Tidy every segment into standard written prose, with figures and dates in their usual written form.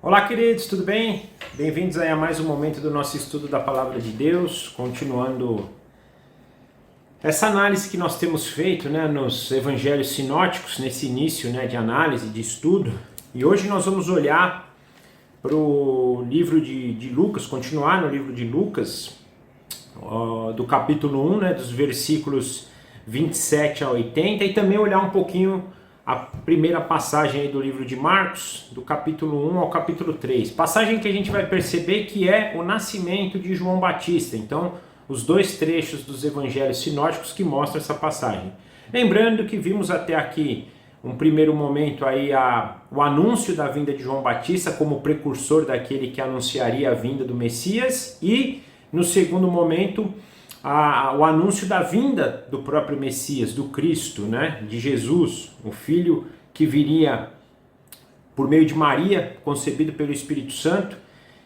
Olá, queridos, tudo bem? Bem-vindos aí a mais um momento do nosso estudo da Palavra de Deus, continuando essa análise que nós temos feito, nos evangelhos sinóticos, nesse início, de análise, de estudo. E hoje nós vamos olhar para o livro de Lucas, continuar no livro de Lucas, do capítulo 1, dos versículos 27 a 80, e também olhar um pouquinho a primeira passagem aí do livro de Marcos, do capítulo 1 ao capítulo 3. Passagem que a gente vai perceber que é o nascimento de João Batista. Então, os dois trechos dos evangelhos sinóticos que mostram essa passagem. Lembrando que vimos até aqui, um primeiro momento, aí o anúncio da vinda de João Batista como precursor daquele que anunciaria a vinda do Messias, e no segundo momento, o anúncio da vinda do próprio Messias, do Cristo, de Jesus, o Filho que viria por meio de Maria, concebido pelo Espírito Santo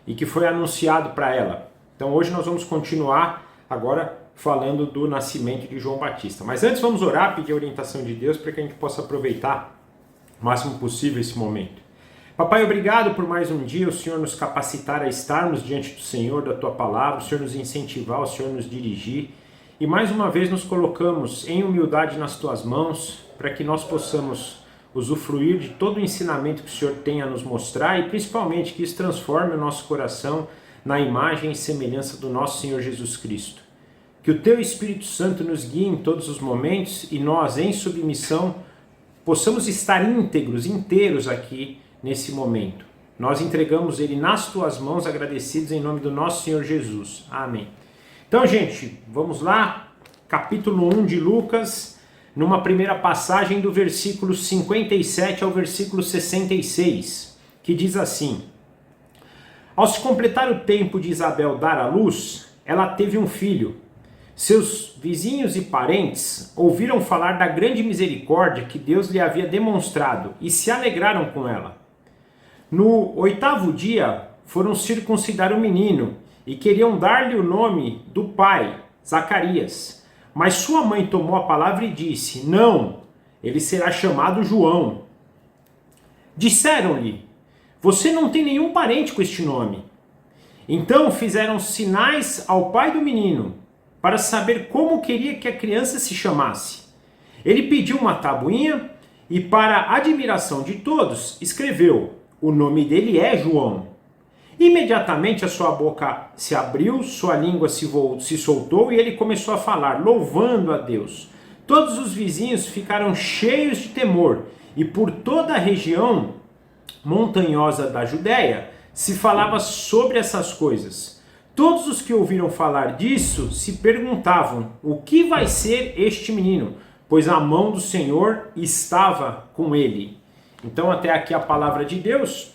e que foi anunciado para ela. Então hoje nós vamos continuar agora falando do nascimento de João Batista. Mas antes vamos orar, pedir a orientação de Deus para que a gente possa aproveitar o máximo possível esse momento. Papai, obrigado por mais um dia, o Senhor nos capacitar a estarmos diante do Senhor, da Tua Palavra, o Senhor nos incentivar, o Senhor nos dirigir. E mais uma vez nos colocamos em humildade nas Tuas mãos, para que nós possamos usufruir de todo o ensinamento que o Senhor tem a nos mostrar e principalmente que isso transforme o nosso coração na imagem e semelhança do nosso Senhor Jesus Cristo. Que o Teu Espírito Santo nos guie em todos os momentos e nós, em submissão, possamos estar íntegros, inteiros aqui, nesse momento. Nós entregamos ele nas tuas mãos, agradecidos em nome do nosso Senhor Jesus. Amém. Então, gente, vamos lá. Capítulo 1 de Lucas, numa primeira passagem do versículo 57 ao versículo 66, que diz assim: Ao se completar o tempo de Isabel dar à luz, ela teve um filho. Seus vizinhos e parentes ouviram falar da grande misericórdia que Deus lhe havia demonstrado e se alegraram com ela. No 8º dia, foram circuncidar o menino e queriam dar-lhe o nome do pai, Zacarias. Mas sua mãe tomou a palavra e disse: Não, ele será chamado João. Disseram-lhe: Você não tem nenhum parente com este nome. Então fizeram sinais ao pai do menino, para saber como queria que a criança se chamasse. Ele pediu uma tabuinha e, para a admiração de todos, escreveu: O nome dele é João. Imediatamente a sua boca se abriu, sua língua se soltou e ele começou a falar, louvando a Deus. Todos os vizinhos ficaram cheios de temor e por toda a região montanhosa da Judéia se falava sobre essas coisas. Todos os que ouviram falar disso se perguntavam: o que vai ser este menino? Pois a mão do Senhor estava com ele. Então até aqui a palavra de Deus.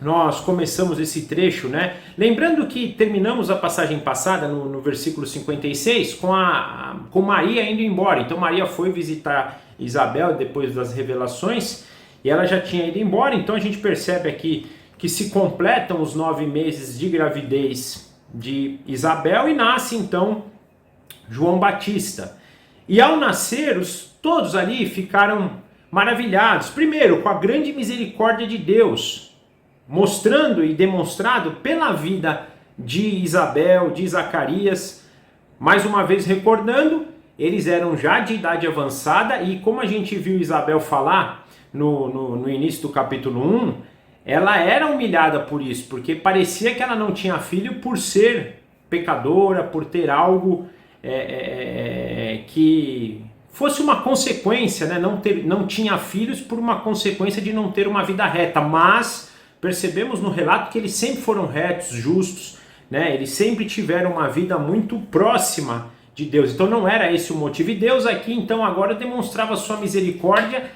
Nós começamos esse trecho, lembrando que terminamos a passagem passada no versículo 56 com Maria indo embora. Então Maria foi visitar Isabel depois das revelações e ela já tinha ido embora. Então a gente percebe aqui que se completam os 9 meses de gravidez de Isabel e nasce então João Batista. E ao nascer, todos ali ficaram maravilhados, primeiro com a grande misericórdia de Deus, mostrando e demonstrado pela vida de Isabel, de Zacarias. Mais uma vez recordando, eles eram já de idade avançada e como a gente viu Isabel falar no início do capítulo 1, ela era humilhada por isso, porque parecia que ela não tinha filho por ser pecadora, por ter algo que fosse uma consequência, não tinha filhos por uma consequência de não ter uma vida reta, mas percebemos no relato que eles sempre foram retos, justos, eles sempre tiveram uma vida muito próxima de Deus, então não era esse o motivo, e Deus aqui então agora demonstrava sua misericórdia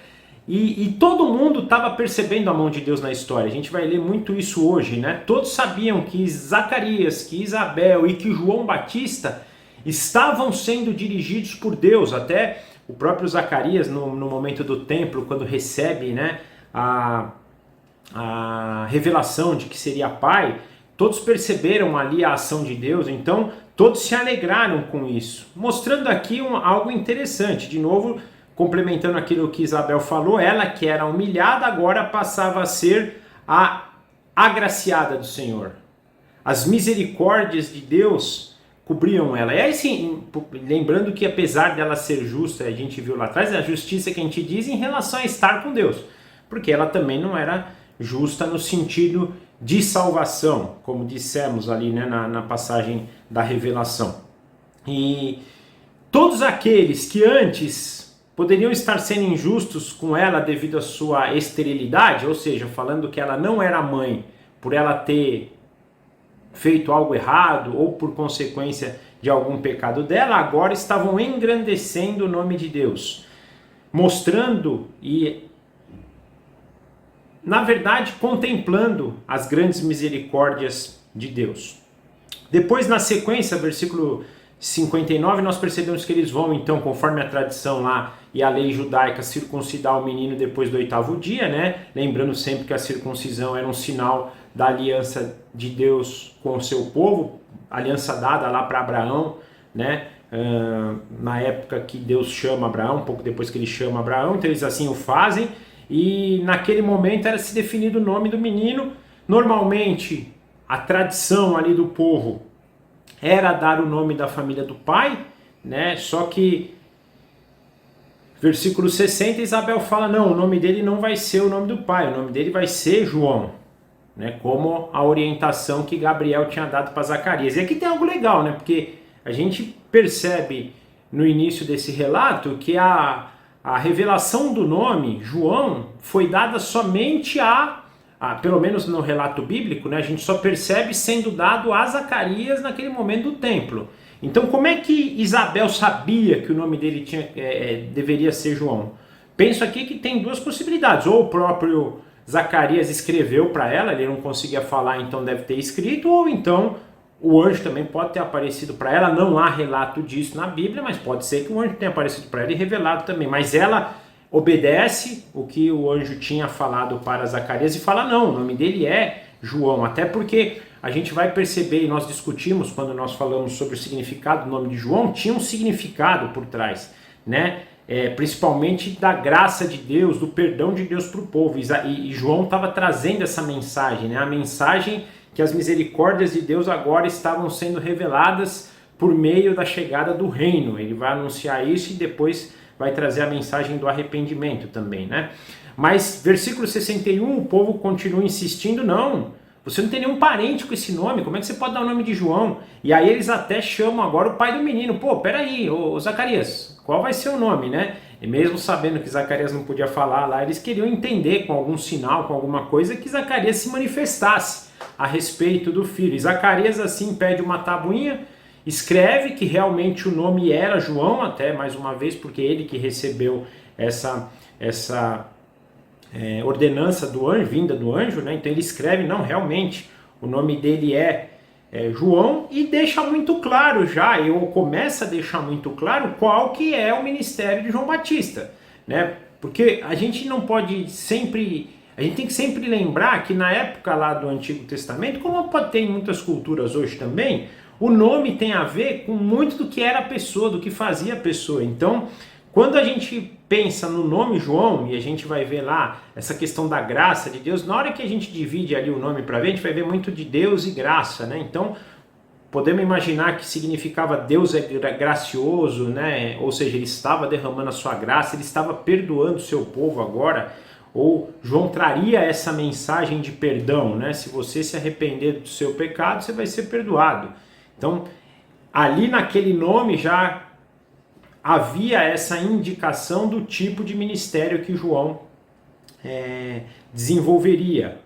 e todo mundo estava percebendo a mão de Deus na história. A gente vai ler muito isso hoje, Todos sabiam que Zacarias, que Isabel e que João Batista estavam sendo dirigidos por Deus. Até o próprio Zacarias, no momento do templo, quando recebe a revelação de que seria pai, todos perceberam ali a ação de Deus, então todos se alegraram com isso, mostrando aqui algo interessante. De novo, complementando aquilo que Isabel falou, ela que era humilhada agora passava a ser a agraciada do Senhor. As misericórdias de Deus cobriam ela. E aí sim, lembrando que apesar dela ser justa, a gente viu lá atrás, é a justiça que a gente diz em relação a estar com Deus. Porque ela também não era justa no sentido de salvação, como dissemos ali, né, na passagem da revelação. E todos aqueles que antes poderiam estar sendo injustos com ela devido à sua esterilidade, ou seja, falando que ela não era mãe por ela ter feito algo errado ou por consequência de algum pecado dela, agora estavam engrandecendo o nome de Deus, mostrando e, na verdade, contemplando as grandes misericórdias de Deus. Depois, na sequência, versículo 59, nós percebemos que eles vão, então, conforme a tradição lá e a lei judaica, circuncidar o menino depois do 8º dia, né? Lembrando sempre que a circuncisão era um sinal da aliança de Deus com o seu povo, aliança dada lá para Abraão, né? Na época que Deus chama Abraão, um pouco depois que ele chama Abraão, então eles assim o fazem, e naquele momento era se definido o nome do menino. Normalmente, a tradição ali do povo era dar o nome da família do pai, né? Só que versículo 60, Isabel fala, não, o nome dele não vai ser o nome do pai, o nome dele vai ser João, né? Como a orientação que Gabriel tinha dado para Zacarias. E aqui tem algo legal, né? Porque a gente percebe no início desse relato que a revelação do nome João foi dada somente pelo menos no relato bíblico, né, a gente só percebe sendo dado a Zacarias naquele momento do templo. Então, como é que Isabel sabia que o nome dele deveria ser João? Penso aqui que tem duas possibilidades. Ou o próprio Zacarias escreveu para ela, ele não conseguia falar, então deve ter escrito, ou então o anjo também pode ter aparecido para ela. Não há relato disso na Bíblia, mas pode ser que o anjo tenha aparecido para ela e revelado também. Mas ela obedece o que o anjo tinha falado para Zacarias e fala, não, o nome dele é João. Até porque a gente vai perceber, e nós discutimos quando nós falamos sobre o significado do nome de João, tinha um significado por trás, né? Principalmente da graça de Deus, do perdão de Deus para o povo. E João estava trazendo essa mensagem, né? A mensagem que as misericórdias de Deus agora estavam sendo reveladas por meio da chegada do reino. Ele vai anunciar isso e depois vai trazer a mensagem do arrependimento também, né? Mas, versículo 61, o povo continua insistindo, não, você não tem nenhum parente com esse nome, como é que você pode dar o nome de João? E aí eles até chamam agora o pai do menino, pô, peraí, ô Zacarias, qual vai ser o nome, né? E mesmo sabendo que Zacarias não podia falar lá, eles queriam entender com algum sinal, com alguma coisa, que Zacarias se manifestasse a respeito do filho. E Zacarias assim pede uma tabuinha, escreve que realmente o nome era João, até mais uma vez, porque ele que recebeu essa ordenança do anjo, vinda do anjo, né? Então ele escreve, não, realmente, o nome dele é João, e deixa muito claro já, ou começa a deixar muito claro qual que é o ministério de João Batista, né? Porque a gente não pode sempre, a gente tem que sempre lembrar que na época lá do Antigo Testamento, como pode ter em muitas culturas hoje também, o nome tem a ver com muito do que era a pessoa, do que fazia a pessoa. Então, quando a gente pensa no nome João, e a gente vai ver lá essa questão da graça de Deus, na hora que a gente divide ali o nome para ver, a gente vai ver muito de Deus e graça, né? Então, podemos imaginar que significava Deus é gracioso, né? Ou seja, ele estava derramando a sua graça, ele estava perdoando o seu povo agora, ou João traria essa mensagem de perdão, né? Se você se arrepender do seu pecado, você vai ser perdoado. Então, ali naquele nome já havia essa indicação do tipo de ministério que João desenvolveria,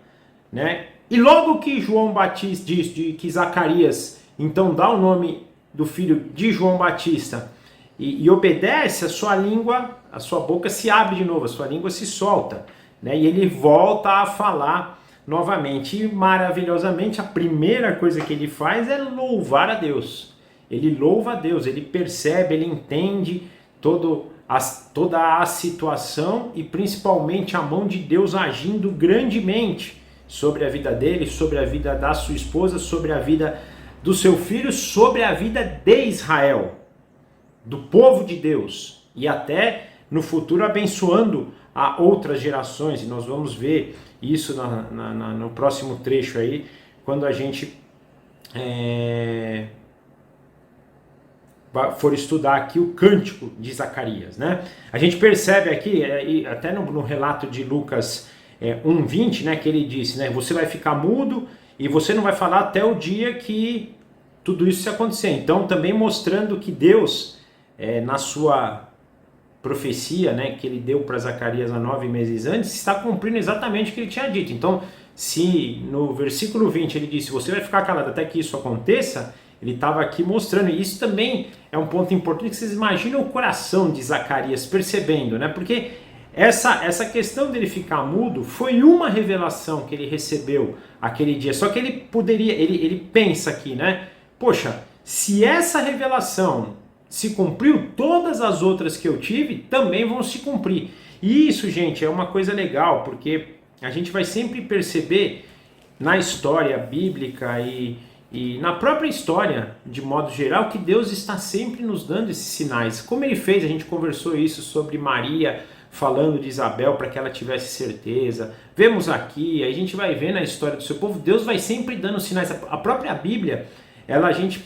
né? E logo que João Batista diz que Zacarias então dá o nome do filho de João Batista e obedece, a sua língua, a sua boca se abre de novo, a sua língua se solta, né? E ele volta a falar novamente, e maravilhosamente a primeira coisa que ele faz é louvar a Deus. Ele louva a Deus, ele percebe, ele entende toda a situação e principalmente a mão de Deus agindo grandemente sobre a vida dele, sobre a vida da sua esposa, sobre a vida do seu filho, sobre a vida de Israel, do povo de Deus, e até no futuro abençoando a outras gerações. E nós vamos ver isso no próximo trecho aí, quando a gente for estudar aqui o cântico de Zacarias, né? A gente percebe aqui, até no relato de Lucas 1:20, né, que ele disse, né, você vai ficar mudo e você não vai falar até o dia que tudo isso se acontecer. Então, também mostrando que Deus, na sua profecia, né, que ele deu para Zacarias há 9 meses antes, está cumprindo exatamente o que ele tinha dito. Então, se no versículo 20 ele disse, você vai ficar calado até que isso aconteça, ele estava aqui mostrando, e isso também é um ponto importante, que vocês imaginam o coração de Zacarias percebendo, né? Porque essa questão dele ficar mudo foi uma revelação que ele recebeu aquele dia, só que ele pensa aqui, né? Poxa, se essa revelação se cumpriu, todas as outras que eu tive também vão se cumprir. E isso, gente, é uma coisa legal, porque a gente vai sempre perceber na história bíblica e na própria história, de modo geral, que Deus está sempre nos dando esses sinais. Como ele fez, a gente conversou isso sobre Maria, falando de Isabel para que ela tivesse certeza. Vemos aqui, a gente vai ver na história do seu povo, Deus vai sempre dando sinais. A própria Bíblia, a gente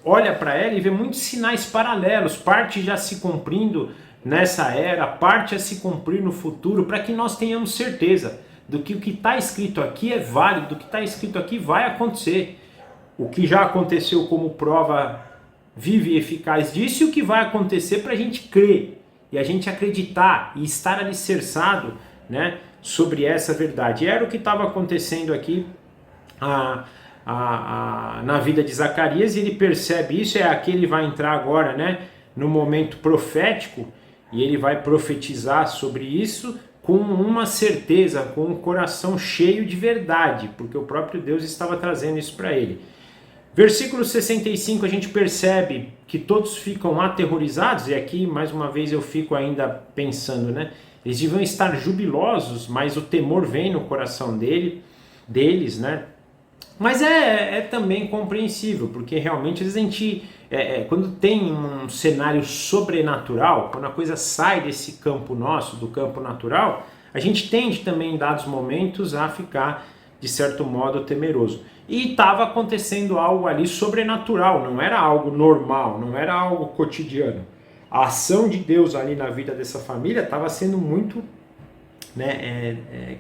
olha para ela e vê muitos sinais paralelos, parte já se cumprindo nessa era, parte a se cumprir no futuro, para que nós tenhamos certeza do que o que está escrito aqui é válido, do que está escrito aqui vai acontecer. O que já aconteceu como prova viva e eficaz disso, e o que vai acontecer para a gente crer, e a gente acreditar, e estar alicerçado, né, sobre essa verdade. E era o que estava acontecendo aqui na vida de Zacarias, e ele percebe isso, aqui ele vai entrar agora, né, no momento profético, e ele vai profetizar sobre isso com uma certeza, com um coração cheio de verdade, porque o próprio Deus estava trazendo isso para ele. Versículo 65, a gente percebe que todos ficam aterrorizados, e aqui mais uma vez eu fico ainda pensando, né? Eles deviam estar jubilosos, mas o temor vem no coração deles, né? Mas é também compreensível, porque realmente às vezes a gente, quando tem um cenário sobrenatural, quando a coisa sai desse campo nosso, do campo natural, a gente tende também em dados momentos a ficar, de certo modo, temeroso. E estava acontecendo algo ali sobrenatural, não era algo normal, não era algo cotidiano. A ação de Deus ali na vida dessa família estava sendo muito, né,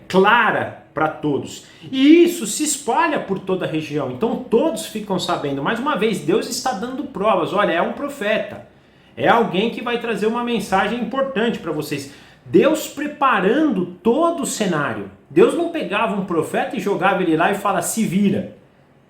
clara para todos. E isso se espalha por toda a região, então todos ficam sabendo. Mais uma vez, Deus está dando provas. Olha, é um profeta, é alguém que vai trazer uma mensagem importante para vocês. Deus preparando todo o cenário. Deus não pegava um profeta e jogava ele lá e fala, se vira,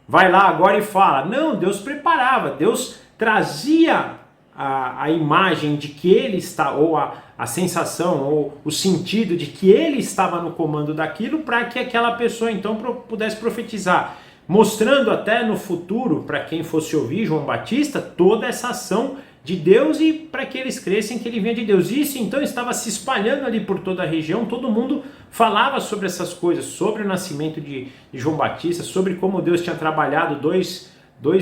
vai lá agora e fala. Não, Deus preparava, Deus trazia a imagem de que ele está, ou a sensação, ou o sentido de que ele estava no comando daquilo, para que aquela pessoa então pudesse profetizar, mostrando até no futuro, para quem fosse ouvir João Batista, toda essa ação de Deus, e para que eles crescem que ele vinha de Deus. Isso então estava se espalhando ali por toda a região, todo mundo falava sobre essas coisas, sobre o nascimento de João Batista, sobre como Deus tinha trabalhado dois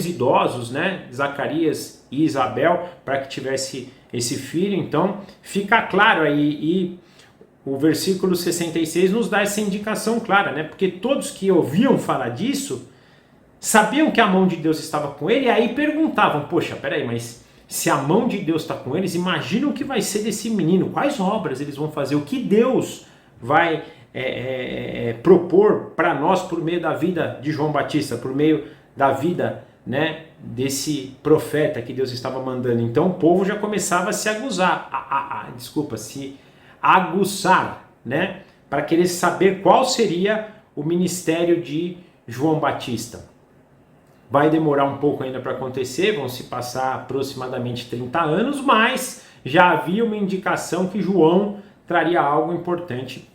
idosos, né, Zacarias e Isabel, para que tivesse esse filho. Então fica claro aí, e o versículo 66 nos dá essa indicação clara, né, porque todos que ouviam falar disso sabiam que a mão de Deus estava com ele, e aí perguntavam, poxa, peraí, mas se a mão de Deus está com eles, imagina o que vai ser desse menino, quais obras eles vão fazer, o que Deus vai propor para nós por meio da vida de João Batista, por meio da vida, né, desse profeta que Deus estava mandando. Então o povo já começava a se se aguçar, né, para querer saber qual seria o ministério de João Batista. Vai demorar um pouco ainda para acontecer, vão se passar aproximadamente 30 anos, mas já havia uma indicação que João traria algo importante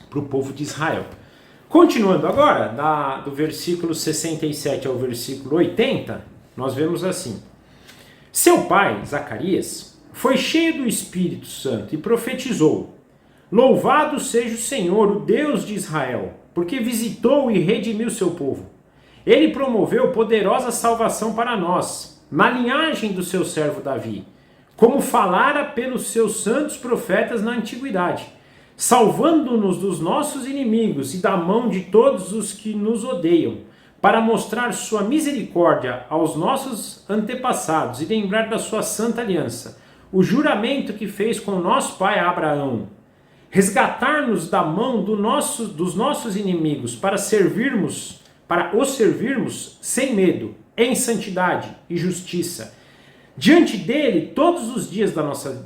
para o povo de Israel. Continuando agora, do versículo 67 ao versículo 80, nós vemos assim: seu pai, Zacarias, foi cheio do Espírito Santo e profetizou: louvado seja o Senhor, o Deus de Israel, porque visitou e redimiu seu povo. Ele promoveu poderosa salvação para nós, na linhagem do seu servo Davi, como falara pelos seus santos profetas na antiguidade, salvando-nos dos nossos inimigos e da mão de todos os que nos odeiam, para mostrar sua misericórdia aos nossos antepassados e lembrar da sua santa aliança, o juramento que fez com nosso pai Abraão, resgatar-nos da mão dos nossos inimigos para os servirmos sem medo, em santidade e justiça, diante dele todos os dias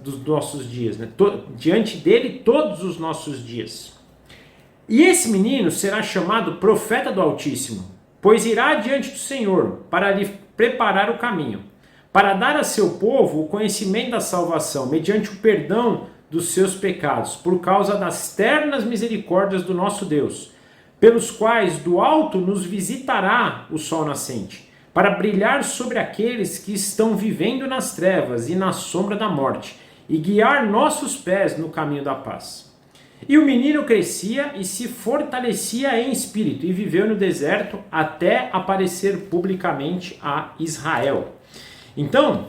dos nossos dias, né? Diante dele todos os nossos dias. E esse menino será chamado profeta do Altíssimo, pois irá diante do Senhor para lhe preparar o caminho, para dar a seu povo o conhecimento da salvação, mediante o perdão dos seus pecados, por causa das ternas misericórdias do nosso Deus, pelos quais do alto nos visitará o sol nascente, para brilhar sobre aqueles que estão vivendo nas trevas e na sombra da morte, e guiar nossos pés no caminho da paz. E o menino crescia e se fortalecia em espírito, e viveu no deserto até aparecer publicamente a Israel. Então,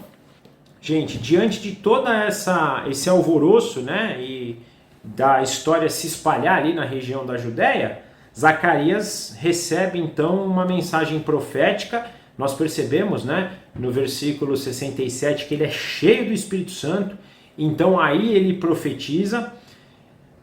gente, diante de toda esse alvoroço, né, e da história se espalhar ali na região da Judéia, Zacarias recebe então uma mensagem profética. Nós percebemos, né, no versículo 67 que ele é cheio do Espírito Santo. Então aí ele profetiza,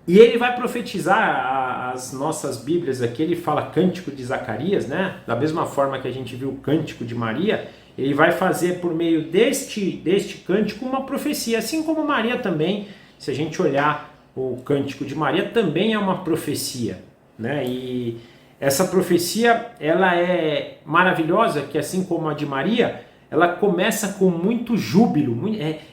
e ele vai profetizar. As nossas Bíblias aqui, ele fala cântico de Zacarias, né? Da mesma forma que a gente viu o cântico de Maria, ele vai fazer por meio deste cântico uma profecia, assim como Maria também. Se a gente olhar o cântico de Maria, também é uma profecia, né? E essa profecia, ela é maravilhosa, que assim como a de Maria, ela começa com muito júbilo.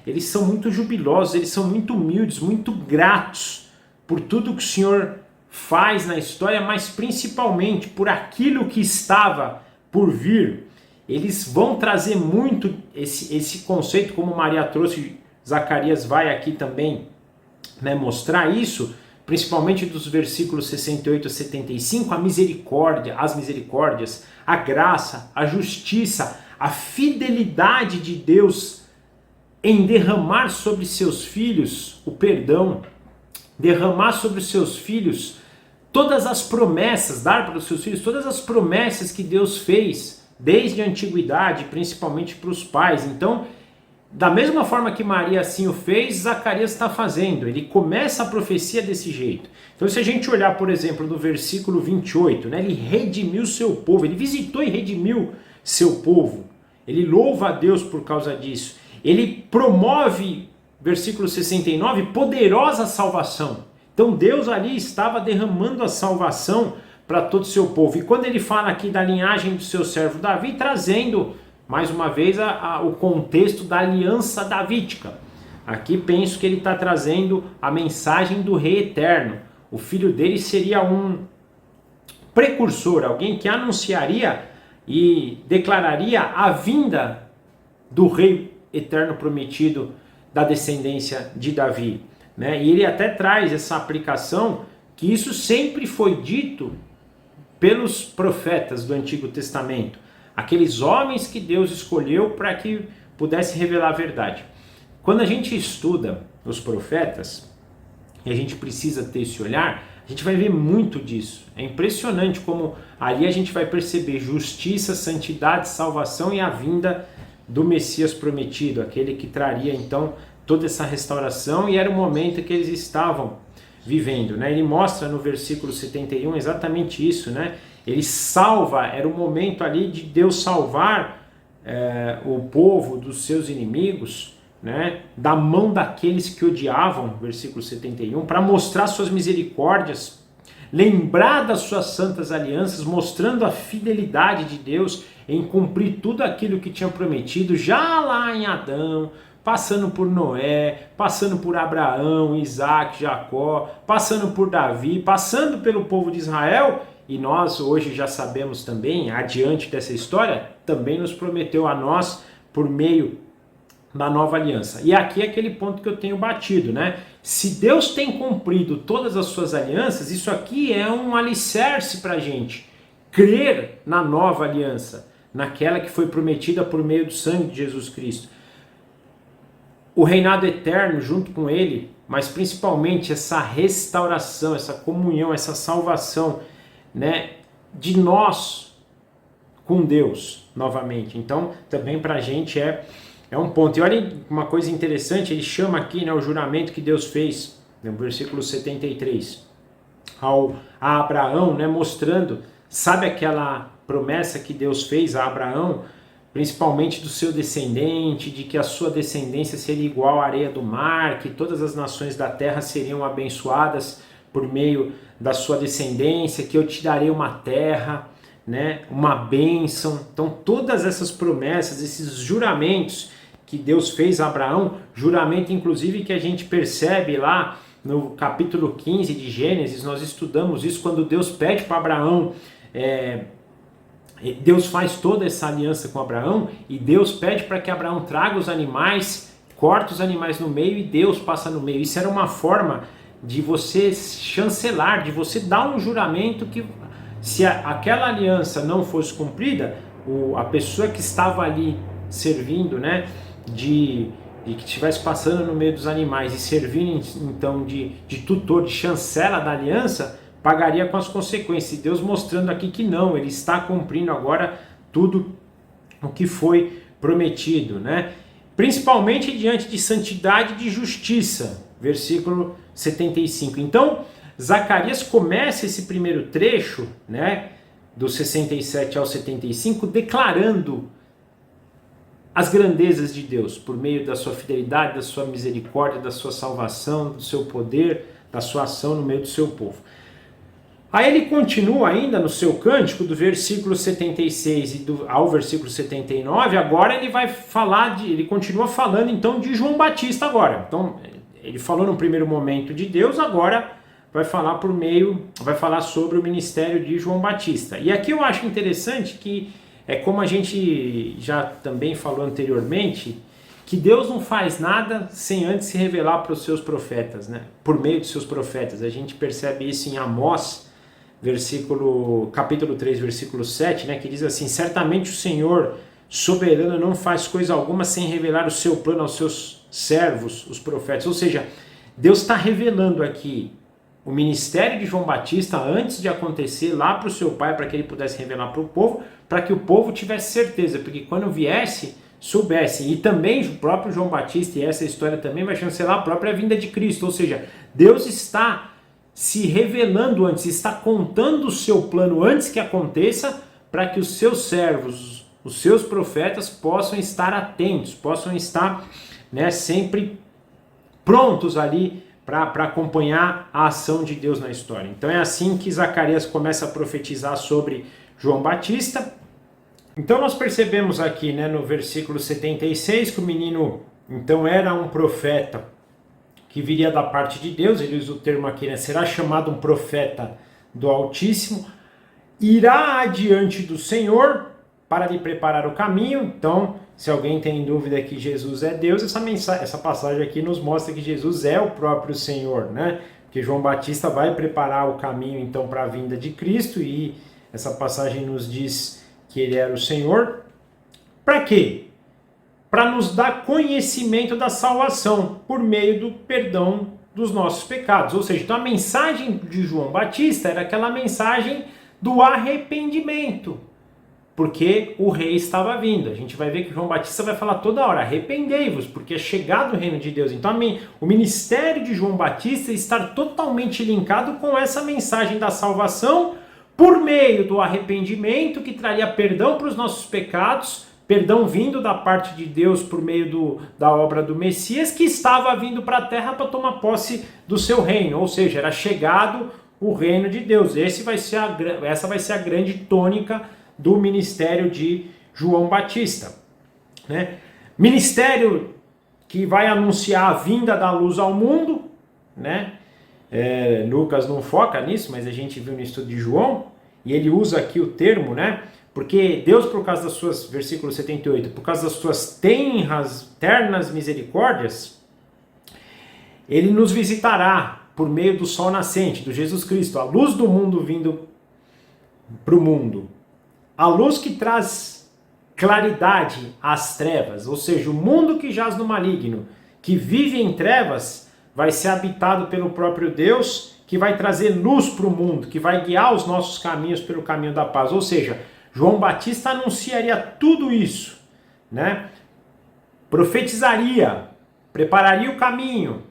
Eles são muito jubilosos, eles são muito humildes, muito gratos por tudo que o Senhor faz na história, mas principalmente por aquilo que estava por vir. Eles vão trazer muito esse conceito, como Maria trouxe, Zacarias vai aqui também, né, mostrar isso, principalmente dos versículos 68 a 75, a misericórdia, as misericórdias, a graça, a justiça, a fidelidade de Deus em derramar sobre seus filhos o perdão, derramar sobre os seus filhos todas as promessas, dar para os seus filhos todas as promessas que Deus fez desde a antiguidade, principalmente para os pais. Então, da mesma forma que Maria assim o fez, Zacarias está fazendo. Ele começa a profecia desse jeito. Então, se a gente olhar, por exemplo, no versículo 28, né, ele redimiu seu povo, ele visitou e redimiu seu povo. Ele louva a Deus por causa disso. Ele promove, versículo 69, poderosa salvação. Então, Deus ali estava derramando a salvação para todo o seu povo. E quando ele fala aqui da linhagem do seu servo Davi, trazendo mais uma vez o contexto da aliança davídica. Aqui penso que ele está trazendo a mensagem do rei eterno. O filho dele seria um precursor, alguém que anunciaria e declararia a vinda do rei eterno prometido da descendência de Davi, né? E ele até traz essa aplicação que isso sempre foi dito pelos profetas do Antigo Testamento, aqueles homens que Deus escolheu para que pudesse revelar a verdade. Quando a gente estuda os profetas, e a gente precisa ter esse olhar, a gente vai ver muito disso. É impressionante como ali a gente vai perceber justiça, santidade, salvação e a vinda do Messias prometido, aquele que traria então toda essa restauração, e era o momento que eles estavam vivendo, né? Ele mostra no versículo 71 exatamente isso, né? Ele salva, era o momento ali de Deus salvar o povo dos seus inimigos, né? Da mão daqueles que odiavam, versículo 71, para mostrar suas misericórdias, lembrar das suas santas alianças, mostrando a fidelidade de Deus em cumprir tudo aquilo que tinha prometido já lá em Adão, passando por Noé, passando por Abraão, Isaac, Jacó, passando por Davi, passando pelo povo de Israel, e nós hoje já sabemos também, adiante dessa história, também nos prometeu a nós por meio da nova aliança. E aqui é aquele ponto que eu tenho batido, né? Se Deus tem cumprido todas as suas alianças, isso aqui é um alicerce para a gente crer na nova aliança, naquela que foi prometida por meio do sangue de Jesus Cristo. O reinado eterno junto com ele, mas principalmente essa restauração, essa comunhão, essa salvação, né, de nós com Deus novamente. Então, também para a gente é um ponto. E olha uma coisa interessante, ele chama aqui, né, o juramento que Deus fez, no versículo 73, a Abraão, né, mostrando, sabe aquela promessa que Deus fez a Abraão, principalmente do seu descendente, de que a sua descendência seria igual à areia do mar, que todas as nações da terra seriam abençoadas por meio da sua descendência, que eu te darei uma terra, né, uma bênção. Então todas essas promessas, esses juramentos que Deus fez a Abraão, juramento inclusive que a gente percebe lá no capítulo 15 de Gênesis, nós estudamos isso quando Deus pede para Abraão, Deus faz toda essa aliança com Abraão e Deus pede para que Abraão traga os animais, corta os animais no meio e Deus passa no meio. Isso era uma forma de você chancelar, de você dar um juramento que se aquela aliança não fosse cumprida, a pessoa que estava ali servindo, né, de que estivesse passando no meio dos animais e servindo então de tutor, de chancela da aliança, pagaria com as consequências. E Deus mostrando aqui que não, ele está cumprindo agora tudo o que foi prometido, né? Principalmente diante de santidade e de justiça, versículo 75. Então, Zacarias começa esse primeiro trecho, né, do 67 ao 75, declarando as grandezas de Deus, por meio da sua fidelidade, da sua misericórdia, da sua salvação, do seu poder, da sua ação no meio do seu povo. Aí ele continua ainda no seu cântico, do versículo 76 ao versículo 79, agora ele vai falar, ele continua falando então de João Batista agora. Então, ele falou no primeiro momento de Deus, agora vai falar sobre o ministério de João Batista. E aqui eu acho interessante que, como a gente já também falou anteriormente, que Deus não faz nada sem antes se revelar para os seus profetas, né? Por meio de seus profetas. A gente percebe isso em Amós, capítulo 3, versículo 7, né, que diz assim: certamente o Senhor soberano não faz coisa alguma sem revelar o seu plano aos seus servos, os profetas. Ou seja, Deus está revelando aqui o ministério de João Batista antes de acontecer lá para o seu pai, para que ele pudesse revelar para o povo, para que o povo tivesse certeza, porque quando viesse, soubesse. E também o próprio João Batista, e essa história também vai chancelar a própria vinda de Cristo. Ou seja, Deus está se revelando antes, está contando o seu plano antes que aconteça, para que os seus servos, os seus profetas possam estar atentos, possam estar, né, sempre prontos ali para acompanhar a ação de Deus na história. Então é assim que Zacarias começa a profetizar sobre João Batista. Então nós percebemos aqui, né, no versículo 76 que o menino então era um profeta que viria da parte de Deus. Ele usa o termo aqui, né, será chamado um profeta do Altíssimo, irá adiante do Senhor para lhe preparar o caminho. Então, se alguém tem dúvida que Jesus é Deus, essa passagem aqui nos mostra que Jesus é o próprio Senhor, né? Porque João Batista vai preparar o caminho então para a vinda de Cristo, e essa passagem nos diz que ele era o Senhor. Para quê? Para nos dar conhecimento da salvação por meio do perdão dos nossos pecados. Ou seja, então a mensagem de João Batista era aquela mensagem do arrependimento, porque o rei estava vindo. A gente vai ver que João Batista vai falar toda hora: arrependei-vos, porque é chegado o reino de Deus. Então o ministério de João Batista está totalmente linkado com essa mensagem da salvação por meio do arrependimento, que traria perdão para os nossos pecados, perdão vindo da parte de Deus por meio da obra do Messias, que estava vindo para a terra para tomar posse do seu reino. Ou seja, era chegado o reino de Deus. Essa vai ser a grande tônica do ministério de João Batista, né? Ministério que vai anunciar a vinda da luz ao mundo, né? Lucas não foca nisso, mas a gente viu no estudo de João, e ele usa aqui o termo, né? Porque Deus, por causa das suas, versículo 78, por causa das suas ternas misericórdias, ele nos visitará por meio do sol nascente, do Jesus Cristo, a luz do mundo vindo para o mundo. A luz que traz claridade às trevas, ou seja, o mundo que jaz no maligno, que vive em trevas, vai ser habitado pelo próprio Deus, que vai trazer luz para o mundo, que vai guiar os nossos caminhos pelo caminho da paz. Ou seja, João Batista anunciaria tudo isso, né? Profetizaria, prepararia o caminho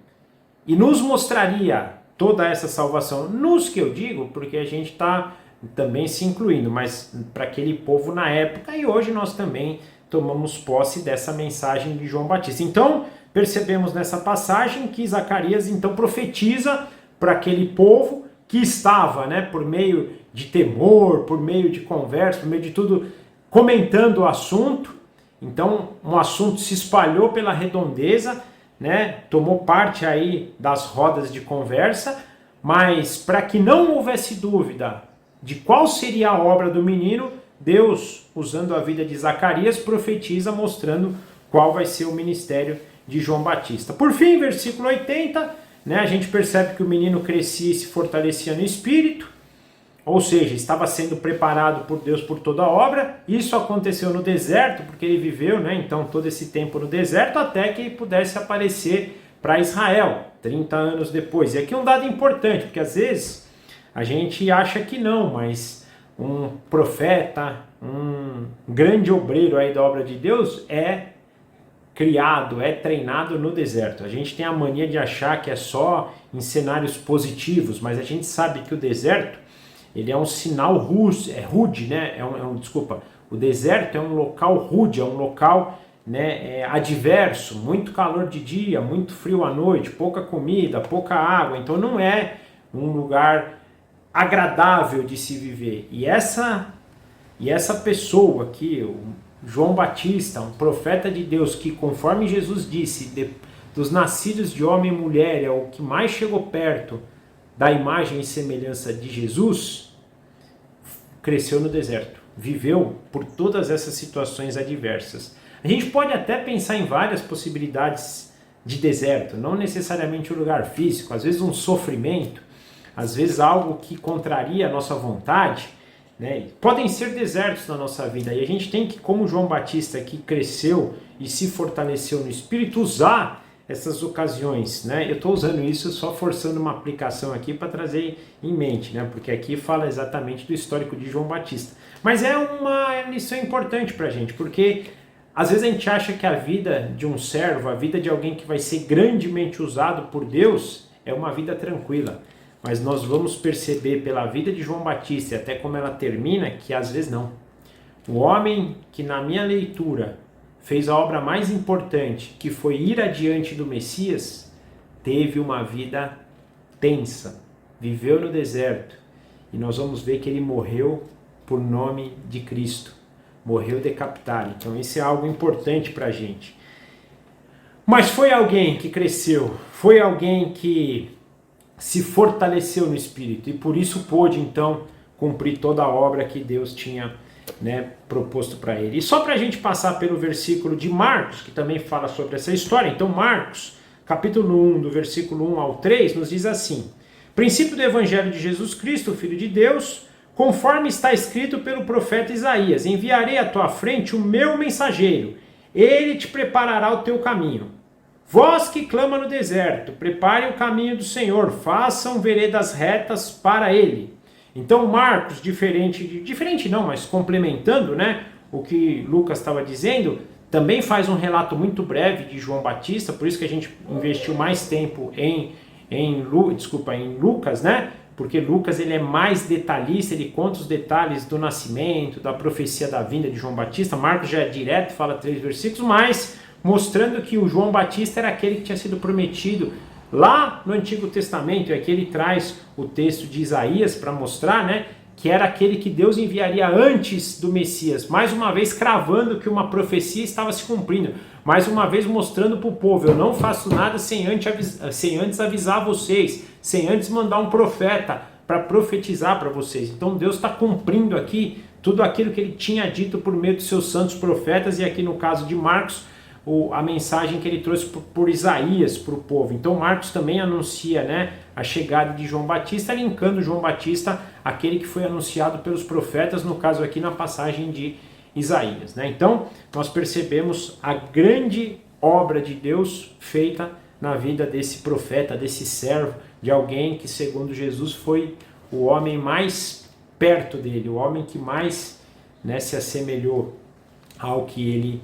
e nos mostraria toda essa salvação. Nos que eu digo, porque a gente está também se incluindo, mas para aquele povo na época, e hoje nós também tomamos posse dessa mensagem de João Batista. Então, percebemos nessa passagem que Zacarias então profetiza para aquele povo que estava, né, por meio de temor, por meio de conversa, por meio de tudo, comentando o assunto. Então, um assunto se espalhou pela redondeza, né, tomou parte aí das rodas de conversa, mas para que não houvesse dúvida de qual seria a obra do menino, Deus, usando a vida de Zacarias, profetiza mostrando qual vai ser o ministério de João Batista. Por fim, versículo 80, né, a gente percebe que o menino crescia e se fortalecia no espírito, ou seja, estava sendo preparado por Deus por toda a obra. Isso aconteceu no deserto, porque ele viveu, né, então todo esse tempo no deserto, até que ele pudesse aparecer para Israel, 30 anos depois. E aqui um dado importante, porque às vezes a gente acha que não, mas um profeta, um grande obreiro aí da obra de Deus é criado, é treinado no deserto. A gente tem a mania de achar que é só em cenários positivos, mas a gente sabe que o deserto, ele é um sinal rude, né? Desculpa, o deserto é um local rude, é um local, né, adverso, muito calor de dia, muito frio à noite, pouca comida, pouca água, então não é um lugar agradável de se viver. E essa pessoa aqui, o João Batista, um profeta de Deus, que conforme Jesus disse, dos nascidos de homem e mulher, é o que mais chegou perto da imagem e semelhança de Jesus, cresceu no deserto, viveu por todas essas situações adversas. A gente pode até pensar em várias possibilidades de deserto, não necessariamente um lugar físico, às vezes um sofrimento, às vezes algo que contraria a nossa vontade, né? Podem ser desertos na nossa vida, e a gente tem que, como João Batista, que cresceu e se fortaleceu no Espírito, usar essas ocasiões, né? Eu estou usando isso só forçando uma aplicação aqui para trazer em mente, né? Porque aqui fala exatamente do histórico de João Batista. Mas é uma lição importante para a gente, porque às vezes a gente acha que a vida de um servo, a vida de alguém que vai ser grandemente usado por Deus, é uma vida tranquila. Mas nós vamos perceber pela vida de João Batista e até como ela termina, que às vezes não. O homem que na minha leitura fez a obra mais importante, que foi ir adiante do Messias, teve uma vida tensa, viveu no deserto. E nós vamos ver que ele morreu por nome de Cristo, morreu decapitado. Então isso é algo importante para a gente. Mas foi alguém que cresceu, foi alguém que se fortaleceu no Espírito e por isso pôde então cumprir toda a obra que Deus tinha, né, proposto para ele. E só para a gente passar pelo versículo de Marcos, que também fala sobre essa história. Então Marcos, capítulo 1, do versículo 1 ao 3, nos diz assim: princípio do Evangelho de Jesus Cristo, Filho de Deus, conforme está escrito pelo profeta Isaías: enviarei à tua frente o meu mensageiro, ele te preparará o teu caminho. Vós que clama no deserto, prepare o caminho do Senhor, façam veredas retas para ele. Então Marcos, diferente não, mas complementando, né, o que Lucas estava dizendo, também faz um relato muito breve de João Batista, por isso que a gente investiu mais tempo em Lucas, né? Porque Lucas ele é mais detalhista, ele conta os detalhes do nascimento, da profecia da vinda de João Batista. Marcos já é direto, fala 3 versículos, mas mostrando que o João Batista era aquele que tinha sido prometido lá no Antigo Testamento. E aqui ele traz o texto de Isaías para mostrar, né, que era aquele que Deus enviaria antes do Messias, mais uma vez cravando que uma profecia estava se cumprindo, mais uma vez mostrando para o povo: eu não faço nada sem antes avisar vocês, sem antes mandar um profeta para profetizar para vocês. Então Deus está cumprindo aqui tudo aquilo que ele tinha dito por meio dos seus santos profetas, e aqui no caso de Marcos, a mensagem que ele trouxe por Isaías para o povo. Então Marcos também anuncia, né, a chegada de João Batista, linkando João Batista aquele que foi anunciado pelos profetas, no caso aqui na passagem de Isaías, né? Então nós percebemos a grande obra de Deus feita na vida desse profeta, desse servo, de alguém que, segundo Jesus, foi o homem mais perto dele, o homem que mais, né, se assemelhou ao que ele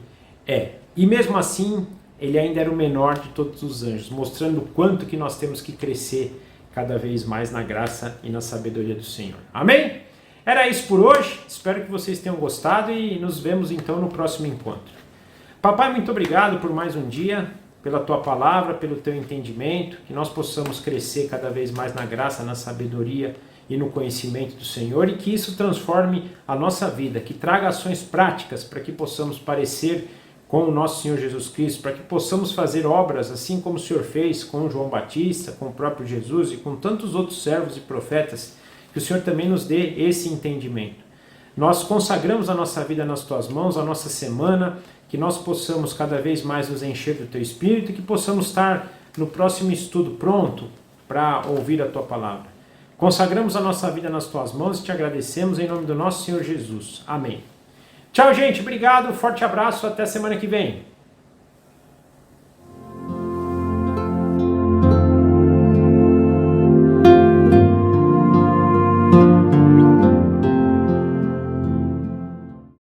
é. E mesmo assim, ele ainda era o menor de todos os anjos, mostrando o quanto que nós temos que crescer cada vez mais na graça e na sabedoria do Senhor. Amém? Era isso por hoje, espero que vocês tenham gostado e nos vemos então no próximo encontro. Papai, muito obrigado por mais um dia, pela tua palavra, pelo teu entendimento, que nós possamos crescer cada vez mais na graça, na sabedoria e no conhecimento do Senhor, e que isso transforme a nossa vida, que traga ações práticas para que possamos parecer com o nosso Senhor Jesus Cristo, para que possamos fazer obras assim como o Senhor fez com João Batista, com o próprio Jesus e com tantos outros servos e profetas, que o Senhor também nos dê esse entendimento. Nós consagramos a nossa vida nas tuas mãos, a nossa semana, que nós possamos cada vez mais nos encher do teu Espírito e que possamos estar no próximo estudo pronto para ouvir a tua palavra. Consagramos a nossa vida nas tuas mãos e te agradecemos em nome do nosso Senhor Jesus. Amém. Tchau, gente. Obrigado. Forte abraço. Até semana que vem.